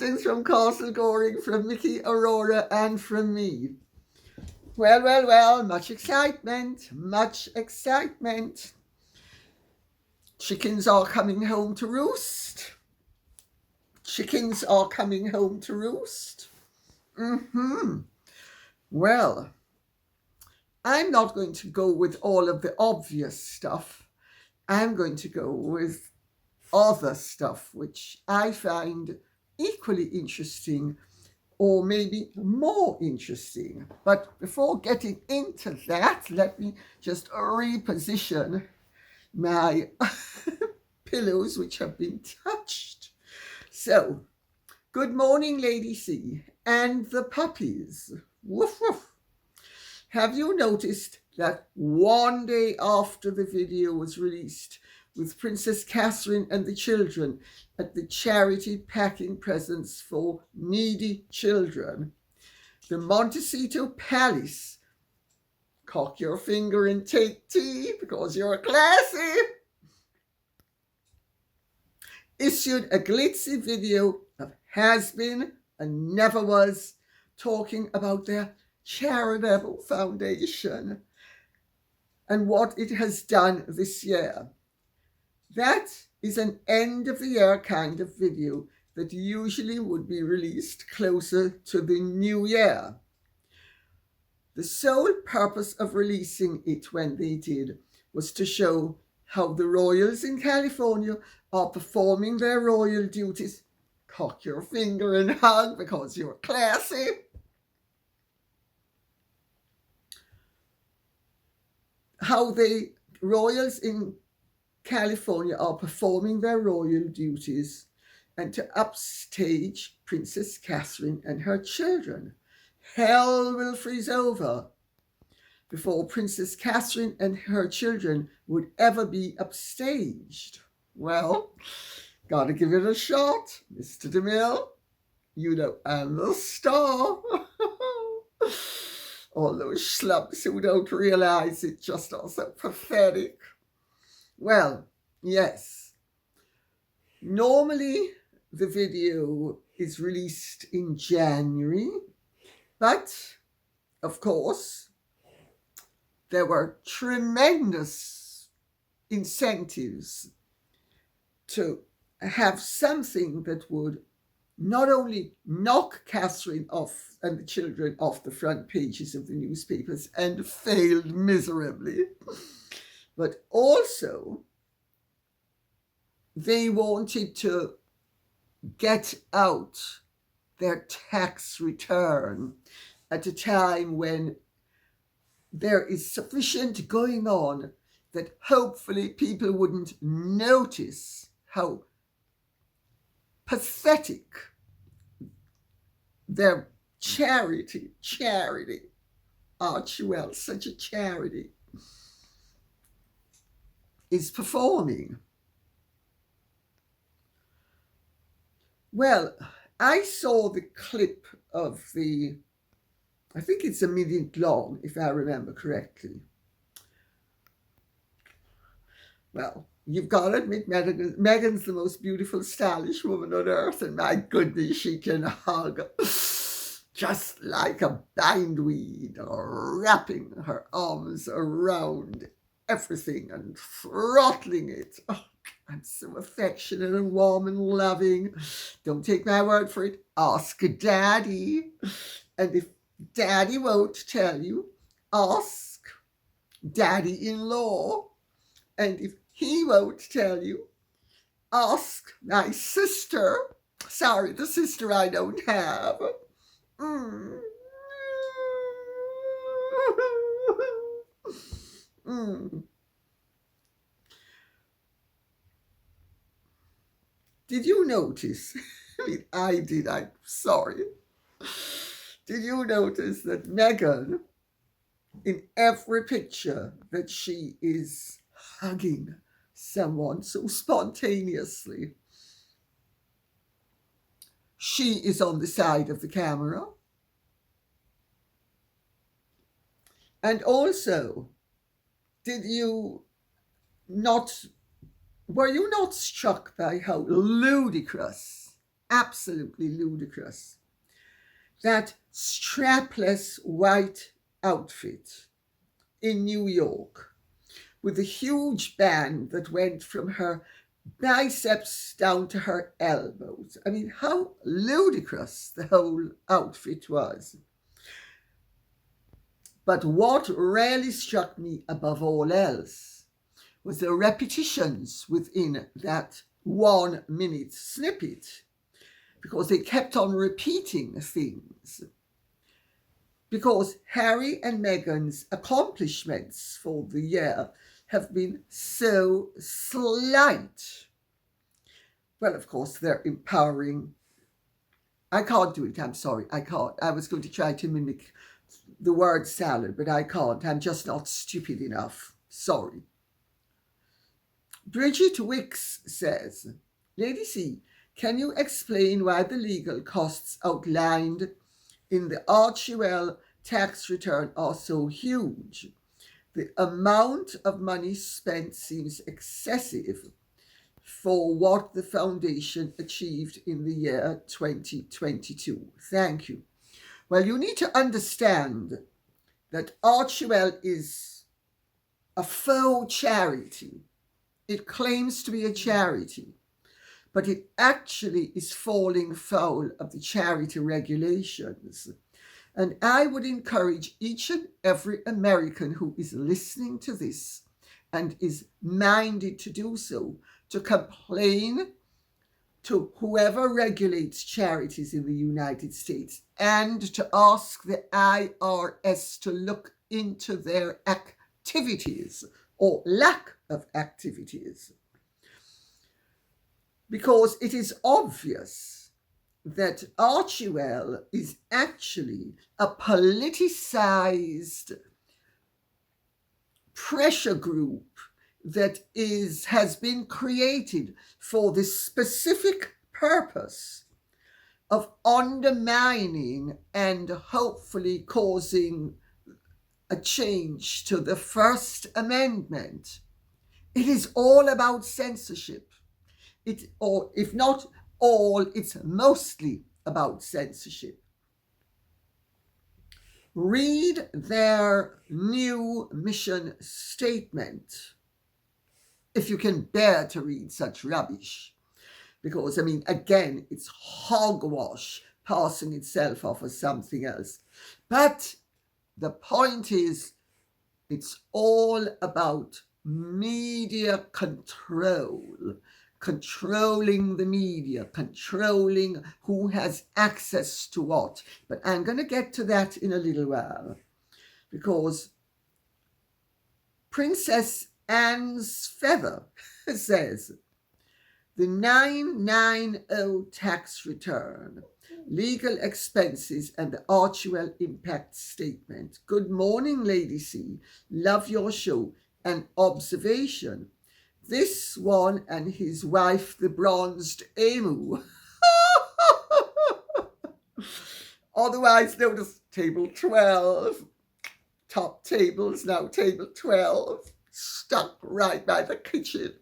Greetings from Castle Goring, from Mickey, Aurora, and from me. Well, much excitement, much excitement. Chickens are coming home to roost. Chickens are coming home to roost. Well, I'm not going to go with all of the obvious stuff. I'm going to go with other stuff which I find equally interesting or maybe more interesting. But before getting into that, let me just reposition my pillows which have been touched. So, good morning, Lady C and the puppies. Woof woof. Have you noticed that one day after the video was released with Princess Catherine and the children at the charity packing presents for needy children, the Montecito Palace, cock your finger and take tea because you're classy, issued a glitzy video of has-been and never was talking about their charitable foundation and what it has done this year. That is an end of the year kind of video that usually would be released closer to the new year. The sole purpose of releasing it when they did was to show how the royals in California are performing their royal duties. Cock your finger and hug because you're classy. How the royals in California are performing their royal duties and to upstage Princess Catherine and her children. Hell will freeze over before Princess Catherine and her children would ever be upstaged. Well, gotta give it a shot, Mr. DeMille. You know, I'm the star. All those schlubs who don't realize it just are so pathetic. Well, yes. Normally, the video is released in January, but, of course, there were tremendous incentives to have something that would not only knock Catherine off and the children off the front pages of the newspapers, and failed miserably, but also they wanted to get out their tax return at a time when there is sufficient going on that hopefully people wouldn't notice how pathetic their charity, Archewell, such a charity, is performing. Well, I saw the clip of I think it's a minute long, if I remember correctly. Well, you've got to admit, Megan's the most beautiful, stylish woman on earth, and my goodness, she can hug just like a bindweed, wrapping her arms around everything and throttling it. Oh, I'm so affectionate and warm and loving. Don't take my word for it. Ask Daddy. And if Daddy won't tell you, ask Daddy-in-law. And if he won't tell you, ask my sister. Sorry, the sister I don't have. Did you notice? I mean, I did. I'm sorry. Did you notice that Meghan, in every picture that she is hugging someone so spontaneously, she is on the side of the camera? And also, were you not struck by how ludicrous absolutely ludicrous. That strapless white outfit in New York with a huge band that went from her biceps down to her elbows. I mean, how ludicrous the whole outfit was. But what really struck me above all else was the repetitions within that 1 minute snippet, because they kept on repeating things. Because Harry and Meghan's accomplishments for the year have been so slight. Well, of course, they're empowering. I can't do it, I'm sorry, I can't. I was going to try to mimic the word salad, but I can't. I'm just not stupid enough. Sorry. Bridget Wicks says, Lady C, can you explain why the legal costs outlined in the Archewell tax return are so huge? The amount of money spent seems excessive for what the foundation achieved in the year 2022. Thank you. Well, you need to understand that Archewell is a faux charity. It claims to be a charity, but it actually is falling foul of the charity regulations. And I would encourage each and every American who is listening to this and is minded to do so to complain to whoever regulates charities in the United States and to ask the IRS to look into their activities or lack of activities. Because it is obvious that Archewell is actually a politicized pressure group that has been created for the specific purpose of undermining and hopefully causing a change to the First Amendment. It is all about censorship. Or if not all, it's mostly about censorship. Read their new mission statement, if you can bear to read such rubbish. Because, I mean, again, it's hogwash passing itself off as something else. But the point is, it's all about media control, controlling the media, controlling who has access to what. But I'm going to get to that in a little while, because Princess Anne's Feather says, the 990 tax return, legal expenses, and the Archewell impact statement. Good morning, Lady C. Love your show. An observation. This one and his wife, the bronzed emu. Otherwise known as table 12. Top tables, now table 12. Stuck right by the kitchen.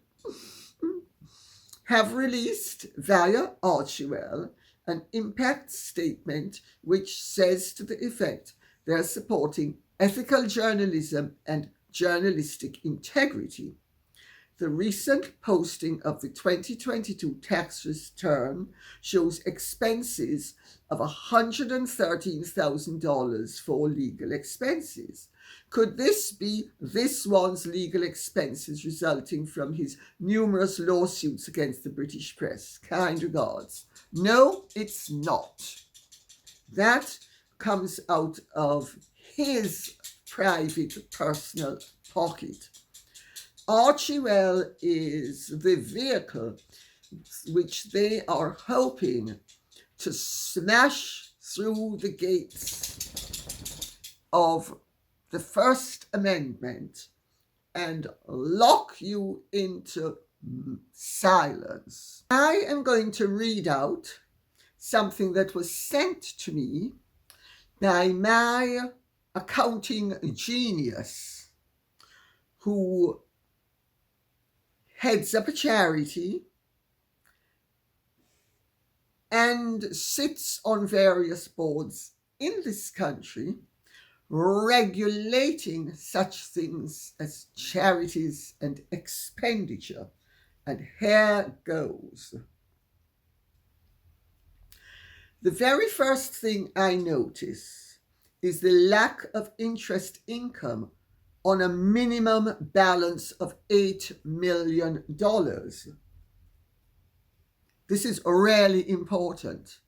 Have released via Archewell an impact statement which says to the effect they're supporting ethical journalism and journalistic integrity. The recent posting of the 2022 tax return shows expenses of $113,000 for legal expenses. Could this be this one's legal expenses resulting from his numerous lawsuits against the British press? Kind regards. No, it's not. That comes out of his private personal pocket. Archewell is the vehicle which they are hoping to smash through the gates of the First Amendment and lock you into silence. I am going to read out something that was sent to me by my accounting genius, who heads up a charity and sits on various boards in this country regulating such things as charities and expenditure. And here goes. The very first thing I notice is the lack of interest income on a minimum balance of $8 million. This is really important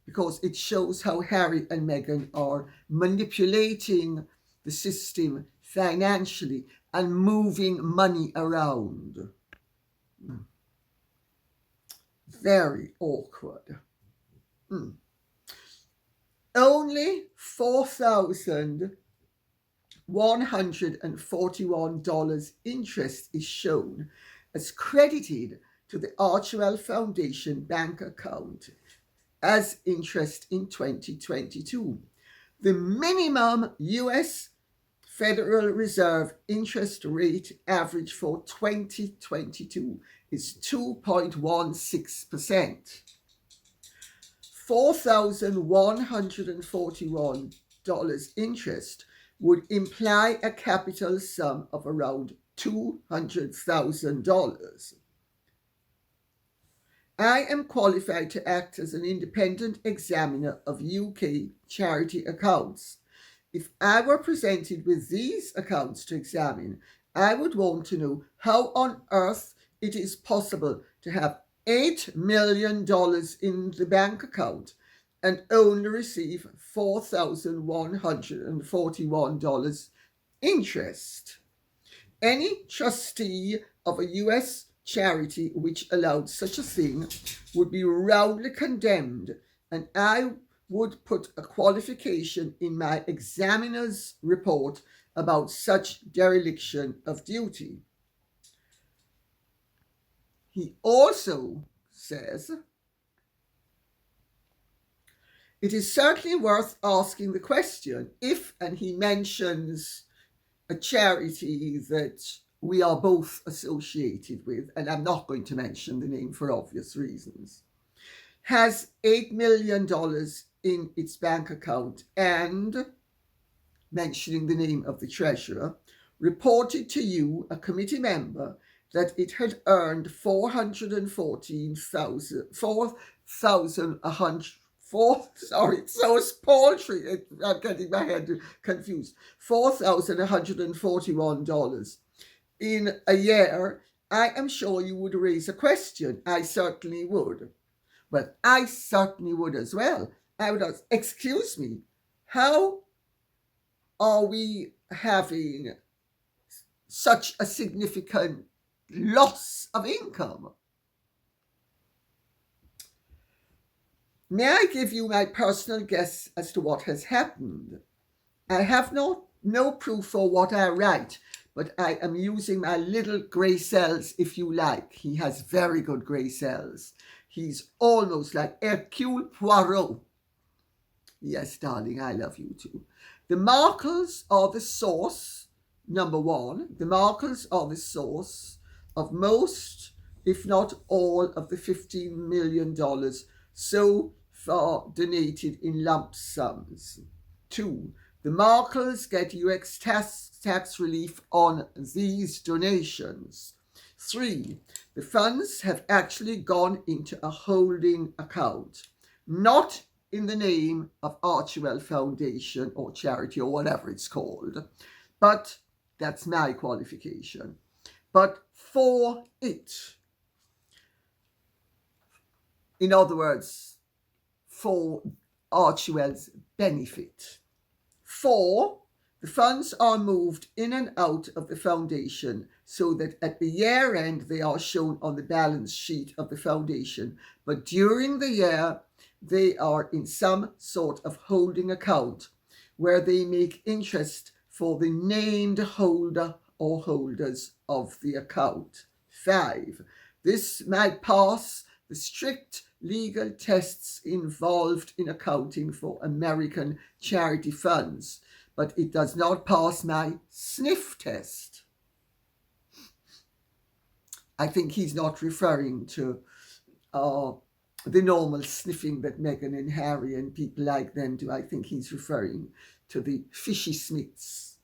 because it shows how Harry and Meghan are manipulating the system financially and moving money around. Very awkward. Only $4,141 interest is shown as credited to the Archewell Foundation bank account as interest in 2022. The minimum US Federal Reserve interest rate average for 2022 is 2.16%. $4,141 interest would imply a capital sum of around $200,000. I am qualified to act as an independent examiner of UK charity accounts. If I were presented with these accounts to examine, I would want to know how on earth it is possible to have $8 million in the bank account and only receive $4,141 interest. Any trustee of a US charity which allowed such a thing would be roundly condemned, and I would put a qualification in my examiner's report about such dereliction of duty. He also says, it is certainly worth asking the question if, and he mentions a charity that we are both associated with, and I'm not going to mention the name for obvious reasons, has $8 million in its bank account and, mentioning the name of the treasurer, reported to you, a committee member, that it had earned I'm getting my head confused, $4,141 in a year. I am sure you would raise a question. I certainly would. But I certainly would as well. I would ask, excuse me, how are we having such a significant loss of income? May I give you my personal guess as to what has happened? I have no proof for what I write, but I am using my little grey cells, if you like. He has very good grey cells. He's almost like Hercule Poirot. Yes, darling, I love you too. The Markles are the source, number one. The Markles are the source of most, if not all, of the $15 million so far donated in lump sums. 2. The Markles get US tax relief on these donations. 3. The funds have actually gone into a holding account, not in the name of Archewell Foundation or charity or whatever it's called, but that's my qualification. But for it, in other words, for Archewell's benefit. 4, the funds are moved in and out of the foundation so that at the year end they are shown on the balance sheet of the foundation, but during the year they are in some sort of holding account where they make interest for the named holder or holders of the account. 5, this might pass the strict legal tests involved in accounting for American charity funds, but it does not pass my Sniff test. I think he's not referring to the normal sniffing that Meghan and Harry and people like them do. I think he's referring to the Fishy Smith's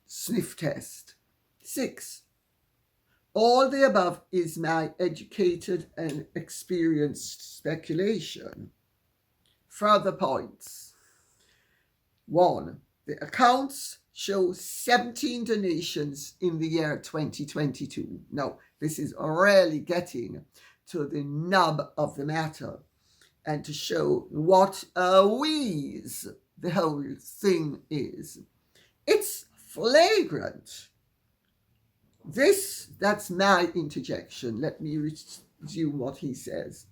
sniff test. 6. All the above is my educated and experienced speculation. Further points. 1. The accounts show 17 donations in the year 2022. Now, this is really getting to the nub of the matter and to show what a wheeze the whole thing is. It's flagrant. That's my interjection. Let me resume what he says.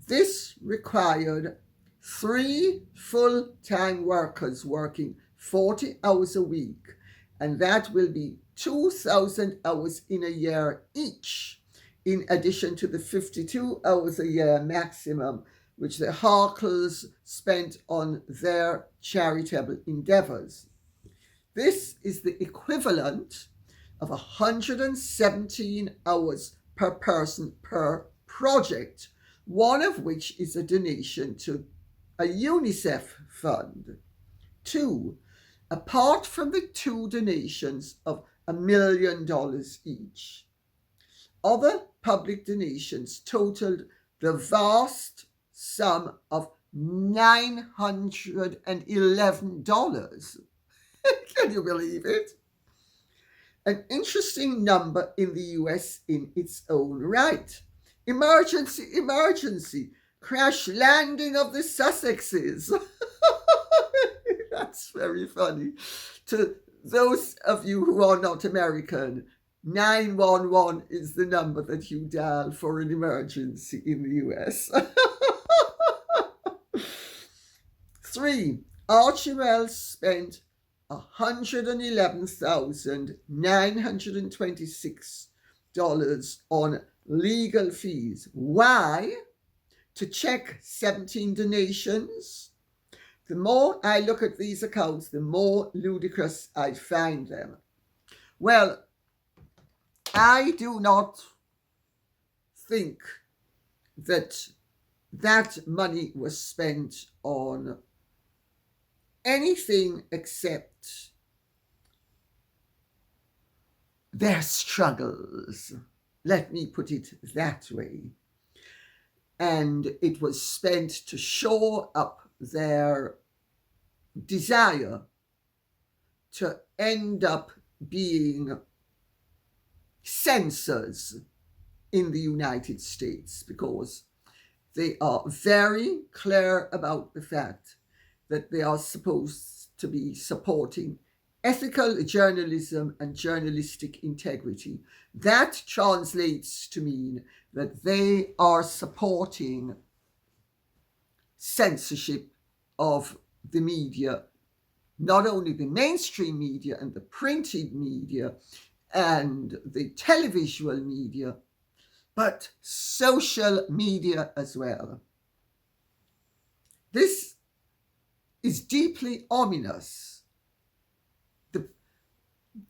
This required 3 full-time workers working 40 hours a week, and that will be 2,000 hours in a year each, in addition to the 52 hours a year maximum which the Harkles spent on their charitable endeavours. This is the equivalent of 117 hours per person per project, one of which is a donation to a UNICEF fund. 2. Apart from the 2 donations of $1 million each, other public donations totaled the vast sum of $911. Can you believe it? An interesting number in the US in its own right. Emergency, crash landing of the Sussexes. That's very funny. To those of you who are not American, 911 is the number that you dial for an emergency in the US. 3. Archewell spent $111,926 on legal fees. Why? To check 17 donations. The more I look at these accounts, the more ludicrous I find them. Well, I do not think that money was spent on anything except their struggles. Let me put it that way. And it was spent to shore up their desire to end up being censors in the United States, because they are very clear about the fact that they are supposed to be supporting ethical journalism and journalistic integrity. That translates to mean that they are supporting censorship of the media, not only the mainstream media and the printed media and the televisual media, but social media as well. This is deeply ominous.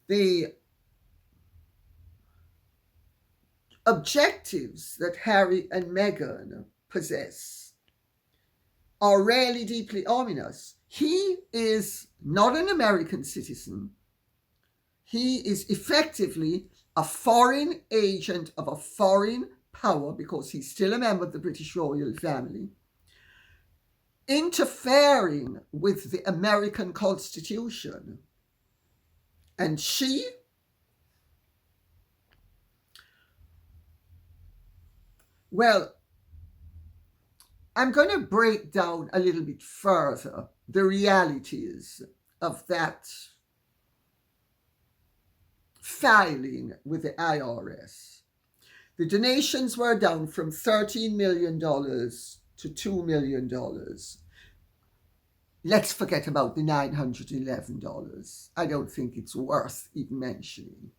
The objectives that Harry and Meghan possess are really deeply ominous. He is not an American citizen. He is effectively a foreign agent of a foreign power, because he's still a member of the British royal family, interfering with the American Constitution. And I'm going to break down a little bit further the realities of that filing with the IRS. The donations were down from $13 million to $2 million. Let's forget about the $911. I don't think it's worth even mentioning.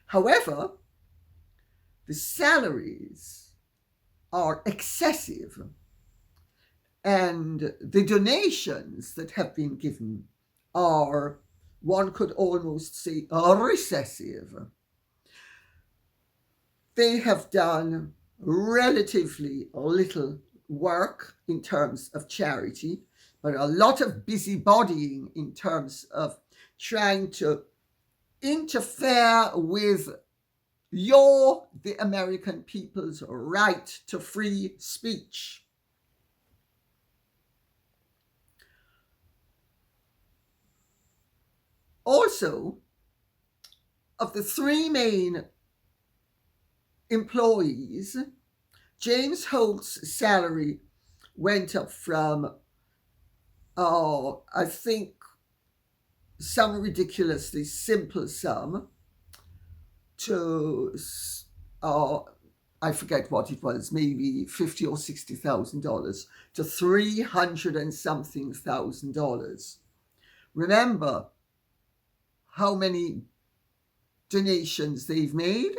However, the salaries are excessive, and the donations that have been given are, one could almost say, recessive. They have done relatively little work in terms of charity, but a lot of busybodying in terms of trying to interfere with the American people's right to free speech. Also, of the three main employees, James Holt's salary went up from, I think, some ridiculously simple sum to, I forget what it was, maybe $50,000 or $60,000 to $300 and something thousand. Remember how many donations they've made?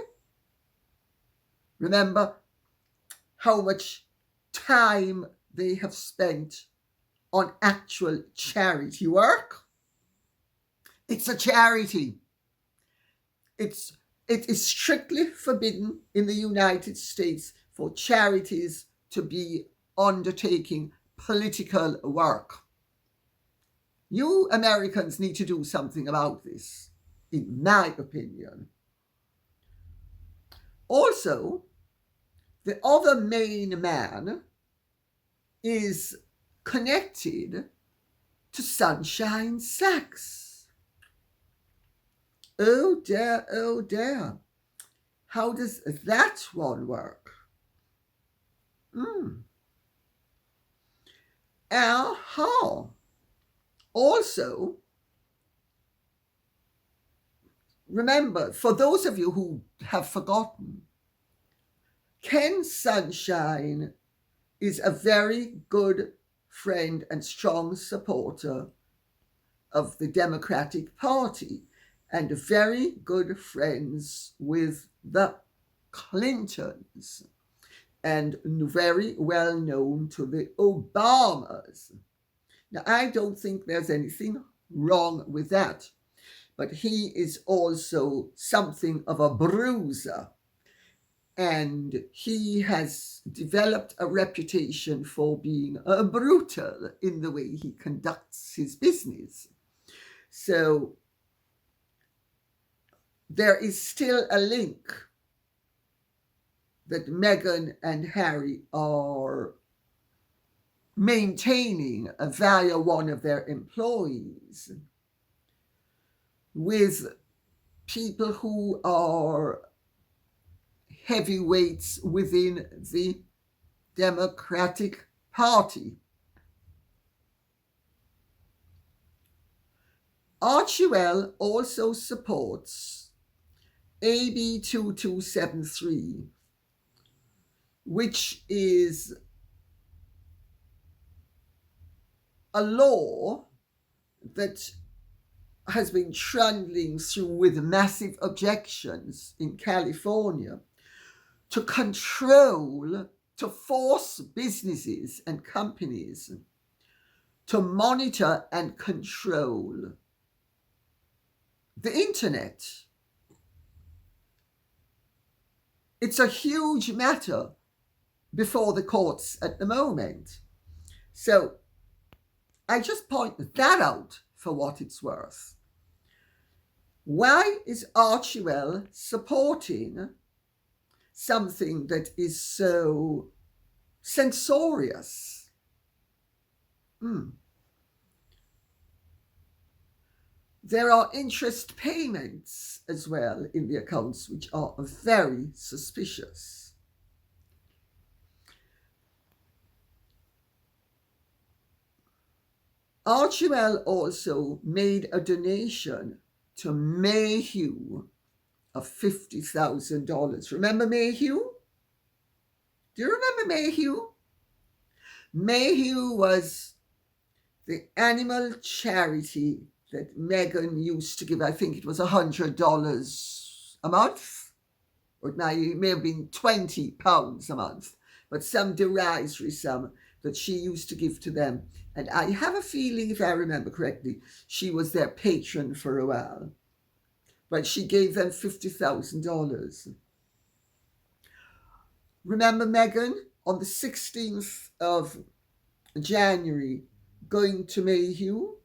Remember how much time they have spent on actual charity work? It's a charity. It is strictly forbidden in the United States for charities to be undertaking political work. You Americans need to do something about this, in my opinion. Also, the other main man is connected to Sunshine Sachs. Oh dear, oh dear. How does that one work? Aha. Also, remember, for those of you who have forgotten, Ken Sunshine is a very good friend and strong supporter of the Democratic Party and very good friends with the Clintons and very well known to the Obamas. Now, I don't think there's anything wrong with that, but he is also something of a bruiser, and he has developed a reputation for being brutal in the way he conducts his business. So there is still a link that Meghan and Harry are maintaining via one of their employees with people who are heavyweights within the Democratic Party. Archewell also supports AB 2273, which is a law that has been trundling through with massive objections in California to force businesses and companies to monitor and control the internet. It's a huge matter before the courts at the moment. So I just point that out for what it's worth. Why is Archewell supporting something that is so censorious? There are interest payments as well in the accounts, which are very suspicious. Archewell also made a donation to Mayhew of $50,000. Remember Mayhew? Do you remember Mayhew? Mayhew was the animal charity that Meghan used to give. I think it was $100 a month, or it may have been £20 a month, but some derisory sum that she used to give to them. And I have a feeling, if I remember correctly, she was their patron for a while. But she gave them $50,000. Remember Meghan on the 16th of January going to Mayhew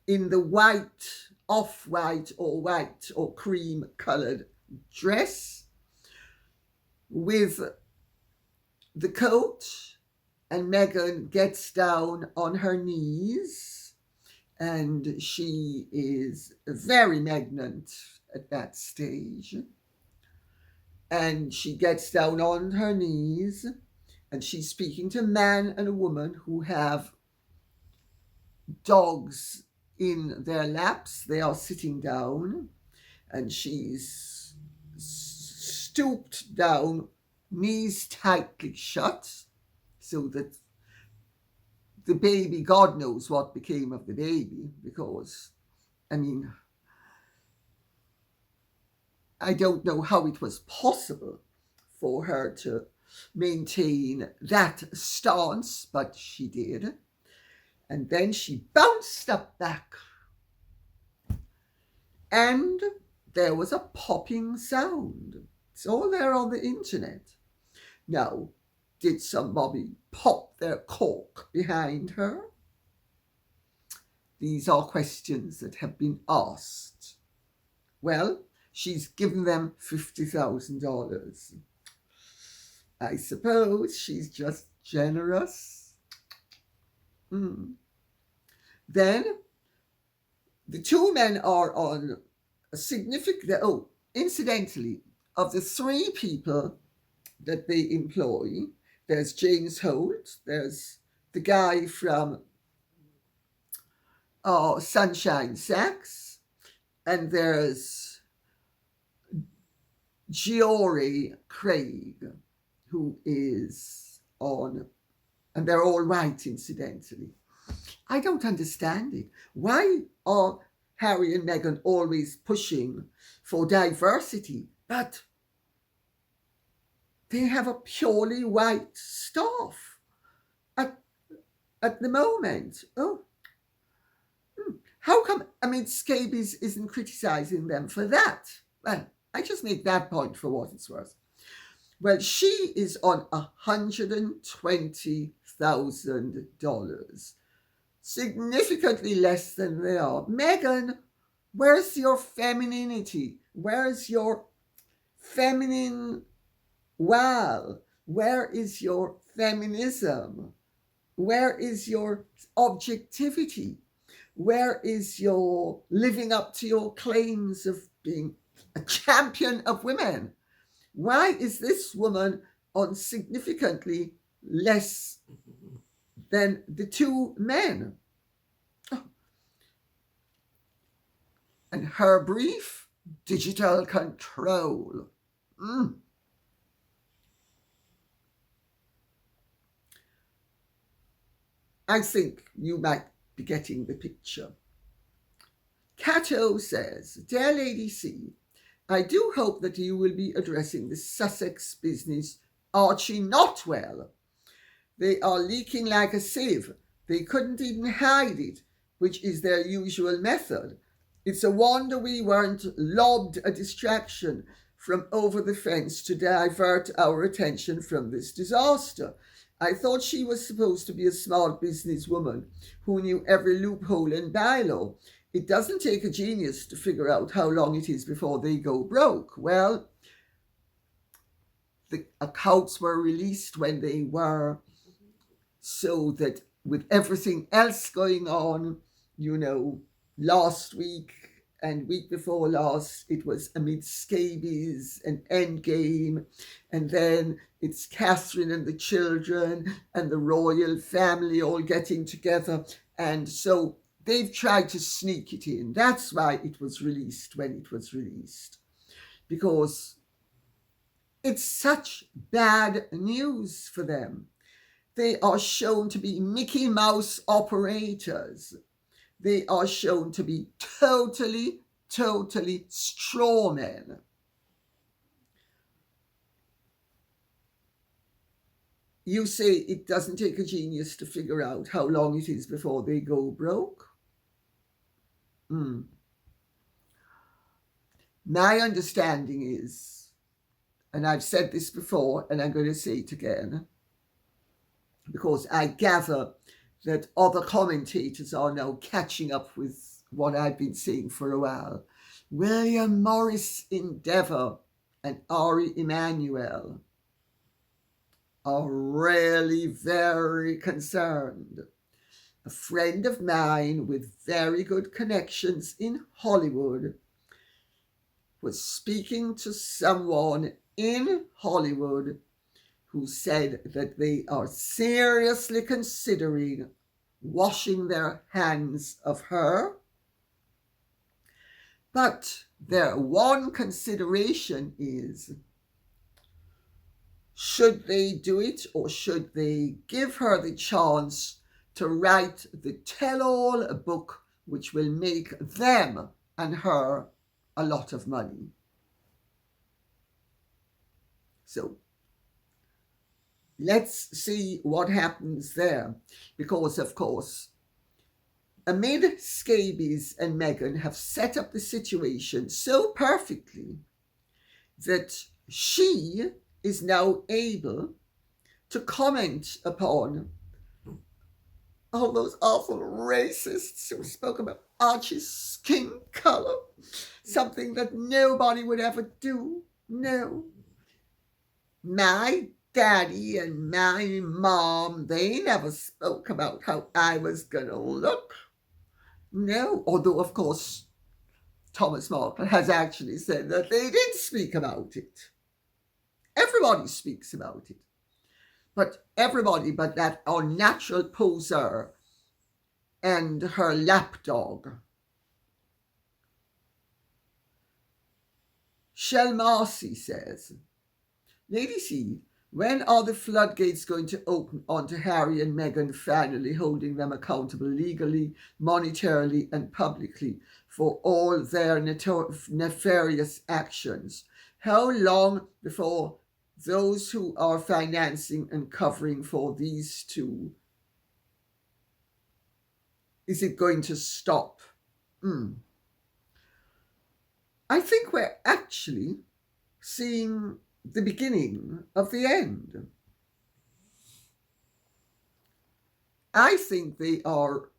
in the white, off-white or cream coloured dress with the coat, and Meghan gets down on her knees, and she is very pregnant at that stage, and she gets down on her knees, and she's speaking to a man and a woman who have dogs in their laps. They are sitting down, and she's stooped down, knees tightly shut, so that the baby, God knows what became of the baby, because, I mean, I don't know how it was possible for her to maintain that stance, but she did. And then she bounced up back, and there was a popping sound. It's all there on the internet. Now, did somebody pop their cork behind her? These are questions that have been asked. Well, she's given them $50,000. I suppose she's just generous. Then the two men are on a significant, incidentally, of the three people that they employ, there's James Holt, there's the guy from Sunshine Sacks, and there's Giori Craig, who is on, and they're all white, incidentally. I don't understand it. Why are Harry and Meghan always pushing for diversity, but they have a purely white staff at the moment? How come, Scabies isn't criticising them for that? Well, I just make that point for what it's worth. Well, she is on $120,000, significantly less than they are. Meghan, where's your femininity? Where's your feminine where is your feminism? Where is your objectivity? Where is your living up to your claims of being a champion of women? Why is this woman on significantly less than the two men? And her brief, digital control. I think you might be getting the picture. Cato says, Dear Lady C, I do hope that you will be addressing the Sussex Business Archewell. They are leaking like a sieve. They couldn't even hide it, which is their usual method. It's a wonder we weren't lobbed a distraction from over the fence to divert our attention from this disaster. I thought she was supposed to be a smart businesswoman who knew every loophole and bylaw. It doesn't take a genius to figure out how long it is before they go broke. Well, the accounts were released when they were, so that with everything else going on, last week and week before last, it was amid scabies and endgame, and then it's Catherine and the children and the royal family all getting together, and so they've tried to sneak it in. That's why it was released when it was released, because it's such bad news for them. They are shown to be Mickey Mouse operators. They are shown to be totally straw men. You say it doesn't take a genius to figure out how long it is before they go broke? My understanding is and I've said this before and I'm going to say it again, because I gather that other commentators are now catching up with what I've been saying for a while. William Morris Endeavour and Ari Emanuel are really very concerned. A friend of mine with very good connections in Hollywood was speaking to someone in Hollywood who said that they are seriously considering washing their hands of her. But their one consideration is, should they do it, or should they give her the chance to write the tell-all book which will make them and her a lot of money? So let's see what happens there, because of course amid scabies and Meghan have set up the situation so perfectly that she is now able to comment upon all those awful racists who spoke about Archie's skin colour, something that nobody would ever do. No. My daddy and my mom, they never spoke about how I was going to look. No, although of course Thomas Markle has actually said that they did speak about it. Everybody speaks about it. But everybody but that unnatural poser and her lapdog. Shell Marcy says, Lady C, when are the floodgates going to open onto Harry and Meghan, finally holding them accountable legally, monetarily and publicly for all their nefarious actions? How long before those who are financing and covering for these two, is it going to stop? I think we're actually seeing the beginning of the end. I think they are.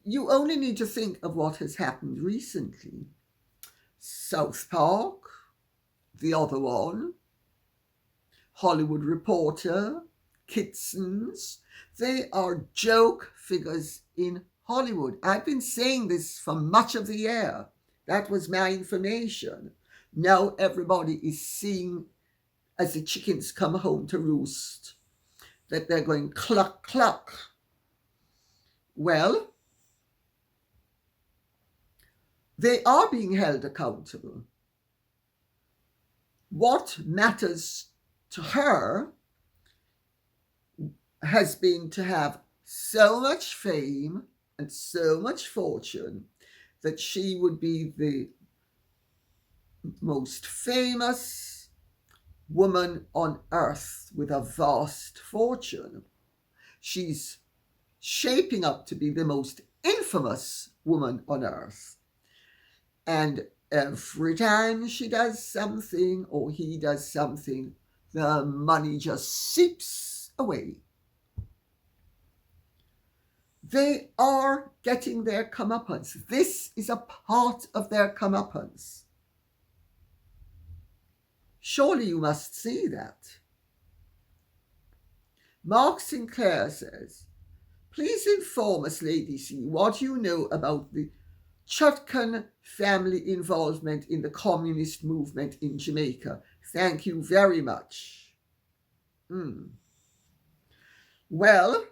You only need to think of what has happened recently. South Park, the other one, Hollywood Reporter, Kitson's, they are joke figures in Hollywood. I've been saying this for much of the year. That was my information. Now everybody is seeing, as the chickens come home to roost, that they're going cluck, cluck. Well, they are being held accountable. What matters to her has been to have so much fame and so much fortune that she would be the most famous woman on earth with a vast fortune. She's shaping up to be the most infamous woman on earth. And every time she does something or he does something, the money just seeps away. They are getting their comeuppance. This is a part of their comeuppance. Surely you must see that. Mark Sinclair says, please inform us, Lady C, what you know about the Chutkan family involvement in the communist movement in Jamaica. Thank you very much. Well,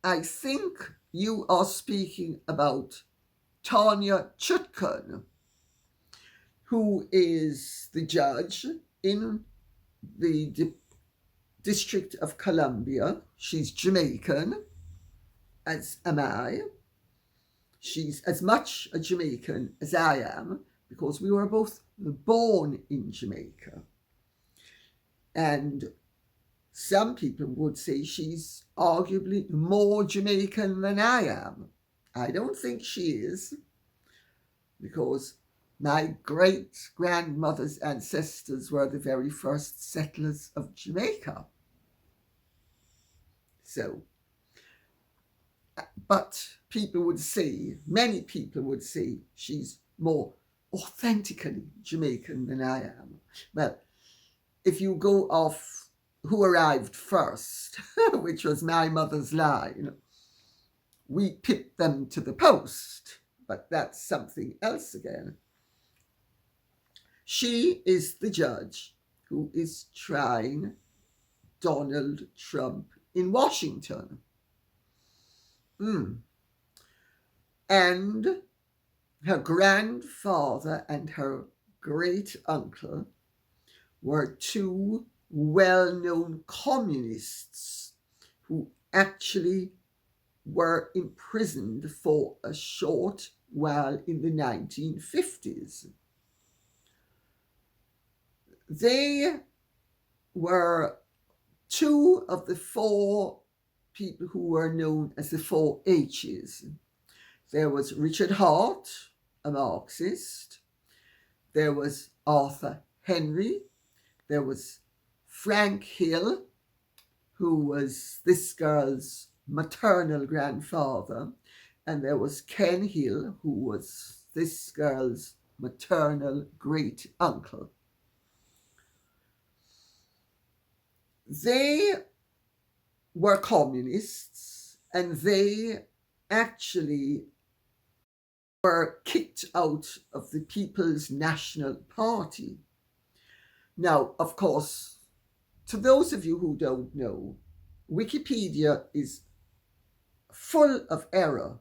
I think you are speaking about Tanya Chutkan, who is the judge in the District of Columbia. She's Jamaican, as am I. She's as much a Jamaican as I am, because we were both born in Jamaica. And some people would say she's arguably more Jamaican than I am. I don't think she is, because My great-grandmother's ancestors were the very first settlers of Jamaica. So, but people would say, many people would say, she's more authentically Jamaican than I am. Well, if you go off who arrived first, which was my mother's line, we pipped them to the post, but that's something else again. She is the judge who is trying Donald Trump in Washington. And her grandfather and her great uncle were two well-known communists who actually were imprisoned for a short while in the 1950s. They were two of the four people who were known as the 4 H's. There was Richard Hart, a Marxist. There was Arthur Henry. There was Frank Hill, who was this girl's maternal grandfather. And there was Ken Hill, who was this girl's maternal great uncle. They were communists, and they actually were kicked out of the People's National Party. Now, of course, to those of you who don't know, Wikipedia is full of error.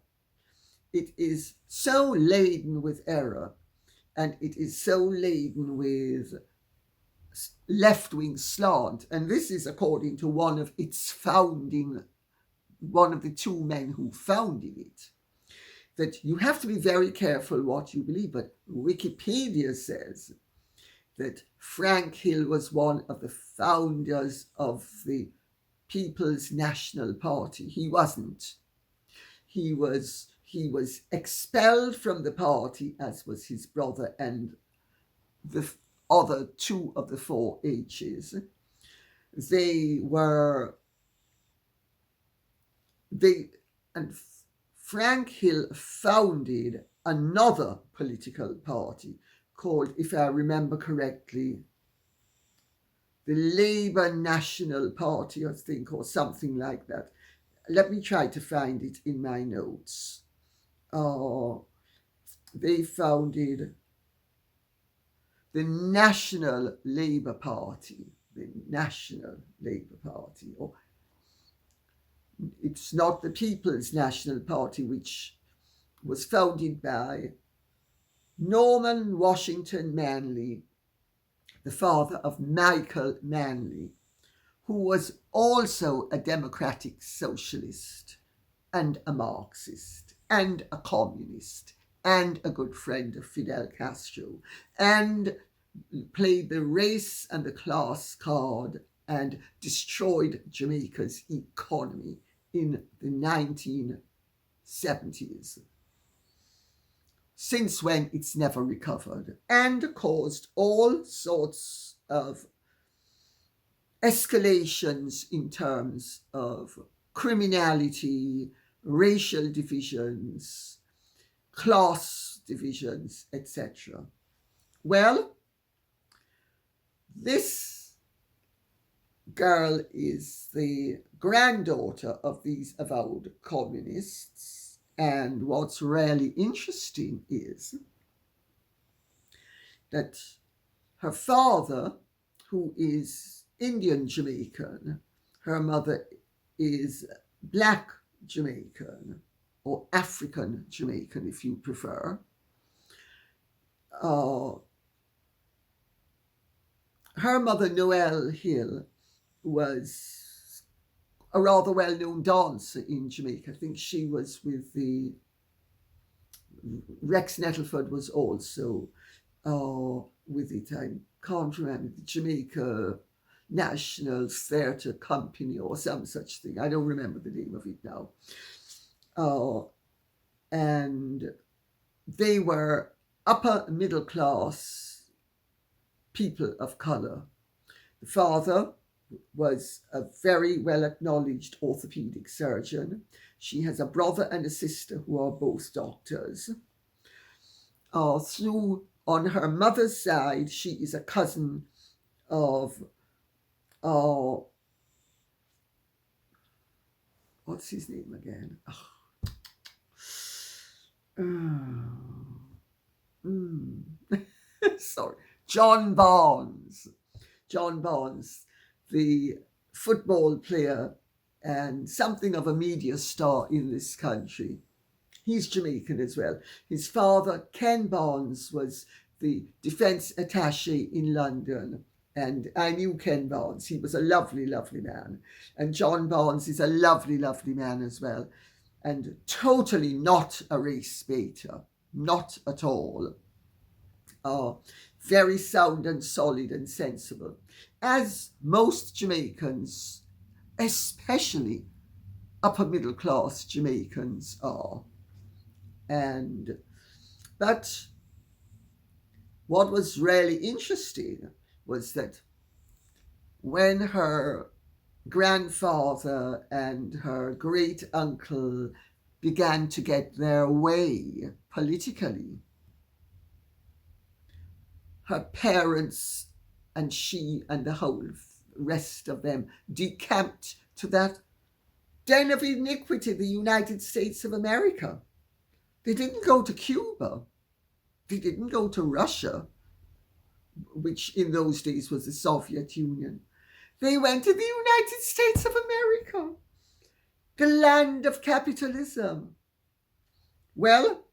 It is so laden with error, and it is so laden with left-wing slant, and this is according to one of the two men who founded it, that you have to be very careful what you believe. But Wikipedia says that Frank Hill was one of the founders of the People's National Party. He wasn't. He was expelled from the party, as was his brother and the other two of the 4 H's. And Frank Hill founded another political party called, if I remember correctly, the Labour National Party, I think, or something like that. Let me try to find it in my notes. They founded the National Labour Party. The National Labour Party. Or it's not the People's National Party, which was founded by Norman Washington Manley, the father of Michael Manley, who was also a democratic socialist and a Marxist and a communist and a good friend of Fidel Castro, and played the race and the class card and destroyed Jamaica's economy in the 1970s. Since when it's never recovered, and caused all sorts of escalations in terms of criminality, racial divisions, class divisions, etc. Well, this girl is the granddaughter of these avowed communists, and what's really interesting is that her father, who is Indian Jamaican, her mother is Black Jamaican, or African Jamaican if you prefer. Her mother, Noel Hill, was a rather well-known dancer in Jamaica. I think she was with the... Rex Nettleford was also with it. I can't remember, the Jamaica National Theatre Company or some such thing. I don't remember the name of it now. And they were upper middle class people of colour. The father was a very well acknowledged orthopedic surgeon. She has a brother and a sister who are both doctors. On her mother's side, she is a cousin of what's his name again? Sorry, John Barnes. John Barnes, the football player and something of a media star in this country. He's Jamaican as well. His father, Ken Barnes, was the defence attaché in London. And I knew Ken Barnes. He was a lovely, lovely man. And John Barnes is a lovely, lovely man as well. And totally not a race baiter. Not at all. Very sound and solid and sensible. As most Jamaicans, especially upper middle class Jamaicans, are. But what was really interesting was that when her grandfather and her great uncle began to get their way politically, her parents and she and the whole rest of them decamped to that den of iniquity, the United States of America. They didn't go to Cuba. They didn't go to Russia, which in those days was the Soviet Union. They went to the United States of America, the land of capitalism. Well,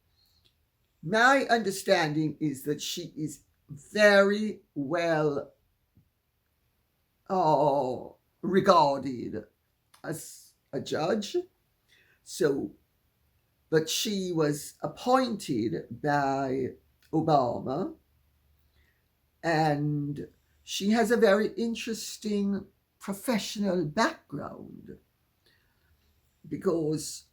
my understanding is that she is very well regarded as a judge. But she was appointed by Obama, and she has a very interesting professional background, because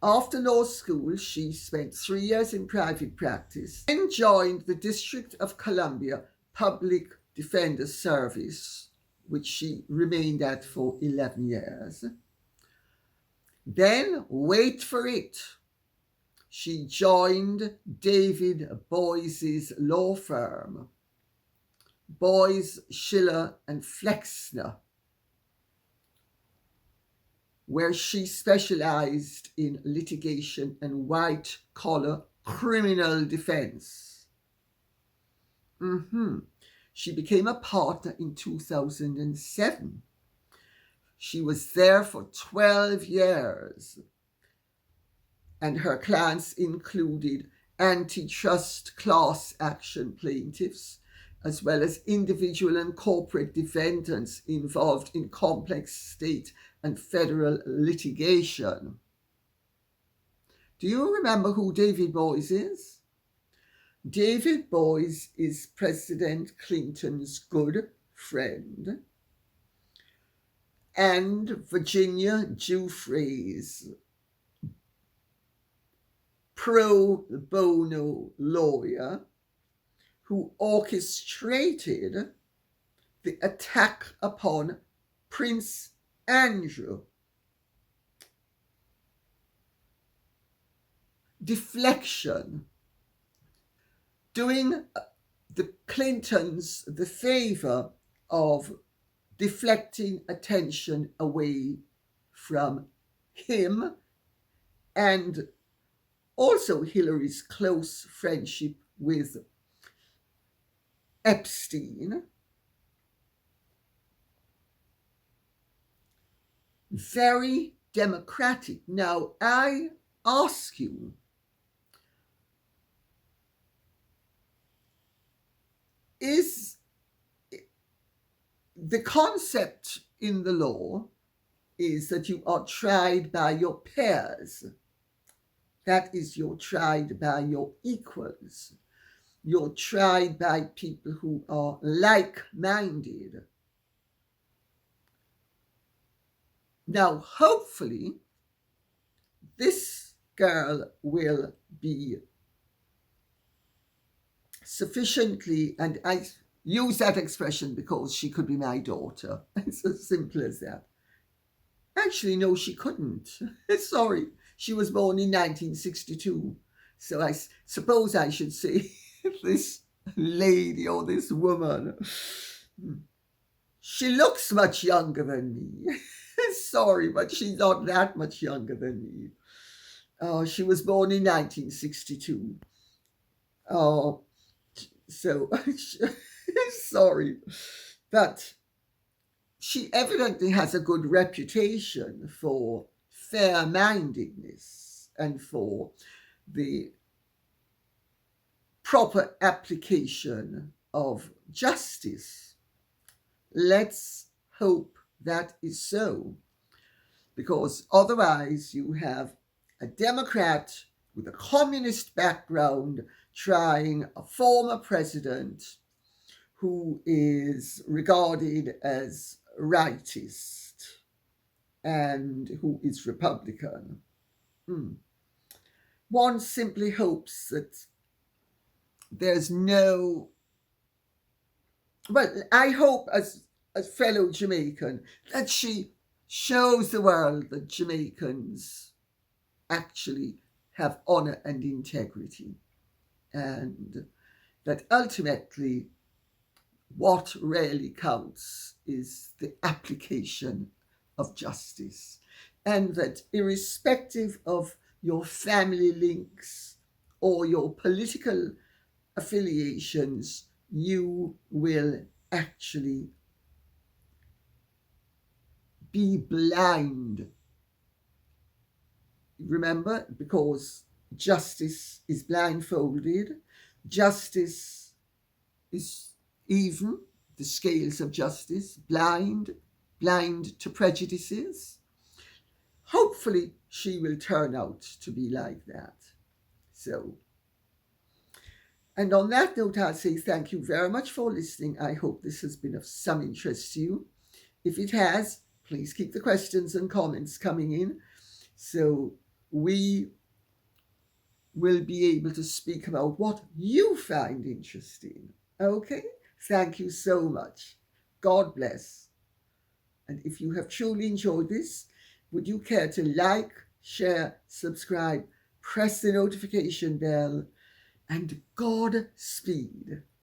after law school, she spent 3 years in private practice, then joined the District of Columbia Public Defender Service, which she remained at for 11 years. Then, wait for it, she joined David Boies' law firm, Boies, Schiller and Flexner, where she specialized in litigation and white-collar criminal defense. She became a partner in 2007. She was there for 12 years, and her clients included antitrust class action plaintiffs, as well as individual and corporate defendants involved in complex state and federal litigation. Do you remember who David Boies is? David Boies is President Clinton's good friend and Virginia Giuffre's pro bono lawyer who orchestrated the attack upon Prince Andrew. Deflection. Doing the Clintons the favor of deflecting attention away from him and also Hillary's close friendship with Epstein. Very democratic. Now, I ask you, is the concept in the law is that you are tried by your peers. That is, you're tried by your equals. You're tried by people who are like-minded. Now, hopefully, this girl will be sufficiently, and I use that expression because she could be my daughter. It's as simple as that. Actually, no, she couldn't. Sorry, she was born in 1962. So I suppose I should say this lady or this woman. She looks much younger than me. Sorry, but she's not that much younger than me. She was born in 1962. Oh, so sorry. But she evidently has a good reputation for fair-mindedness and for the proper application of justice. Let's hope that is so, because otherwise you have a Democrat with a communist background trying a former president who is regarded as rightist and who is Republican. One simply hopes that there's no... Well, I hope as a fellow Jamaican that she shows the world that Jamaicans actually have honour and integrity, and that ultimately what really counts is the application of justice, and that irrespective of your family links or your political affiliations, you will actually be blind. Remember, because justice is blindfolded, justice is even, the scales of justice, blind to prejudices. Hopefully she will turn out to be like that. So, and on that note, I'll say thank you very much for listening. I hope this has been of some interest to you. If it has, please keep the questions and comments coming in, so we will be able to speak about what you find interesting. Okay? Thank you so much. God bless. And if you have truly enjoyed this, would you care to like, share, subscribe, press the notification bell, and Godspeed.